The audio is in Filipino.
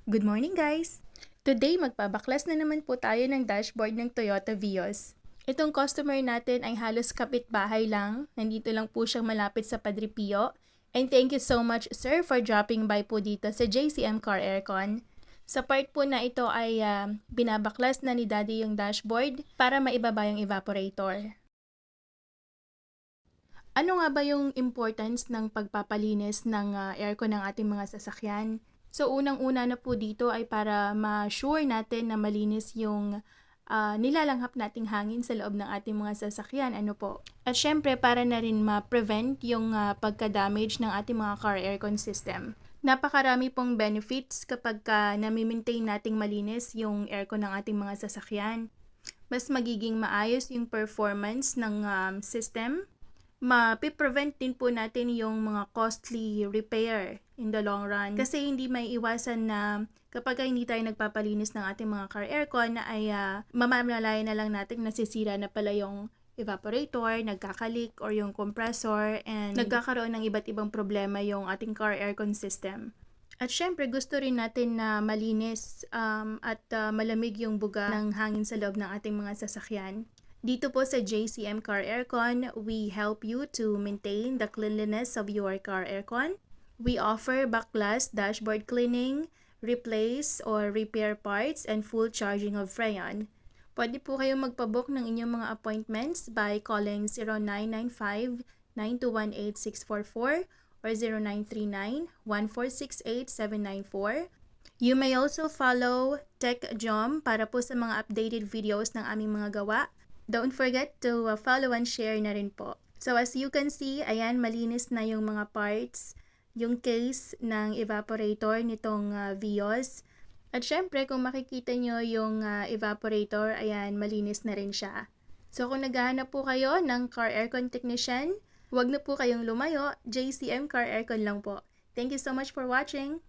Good morning guys! Today magpabaklas na naman po tayo ng dashboard ng Toyota Vios. Itong customer natin ay halos kapitbahay lang. Nandito lang po siyang malapit sa Padre Pio. And thank you so much sir for dropping by po dito sa JCM Car Aircon. Sa part po na ito ay binabaklas na ni Daddy yung dashboard para maibaba yung evaporator. Ano nga ba yung importance ng pagpapalinis ng aircon ng ating mga sasakyan? So unang-una na po dito ay para ma-sure natin na malinis yung nilalanghap nating hangin sa loob ng ating mga sasakyan. Ano po? At syempre para na rin ma-prevent yung pagka-damage ng ating mga car aircon system. Napakarami pong benefits kapag nami-maintain nating malinis yung aircon ng ating mga sasakyan. Mas magiging maayos yung performance ng system. Ma-prevent din po natin yung mga costly repair in the long run. Kasi hindi may iwasan na kapag hindi tayo nagpapalinis ng ating mga car aircon ay mamamalayan na lang natin nasisira na pala yung evaporator, nagkakalik or yung compressor and nagkakaroon ng iba't ibang problema yung ating car aircon system. At syempre gusto rin natin na malinis at malamig yung buga ng hangin sa loob ng ating mga sasakyan. Dito po sa JCM Car Aircon, we help you to maintain the cleanliness of your car aircon. We offer backless dashboard cleaning, replace or repair parts, and full charging of Freon. Pwede po kayong magpabook ng inyong mga appointments by calling 0995-921-8644 or 0939-1468794. You may also follow TechJom para po sa mga updated videos ng aming mga gawa. Don't forget to follow and share na rin po. So as you can see, ayan, malinis na yung mga parts, yung case ng evaporator nitong Vios. At syempre, kung makikita nyo yung evaporator, ayan, malinis na rin siya. So kung naghahanap po kayo ng car aircon technician, huwag na po kayong lumayo, JCM Car Aircon lang po. Thank you so much for watching!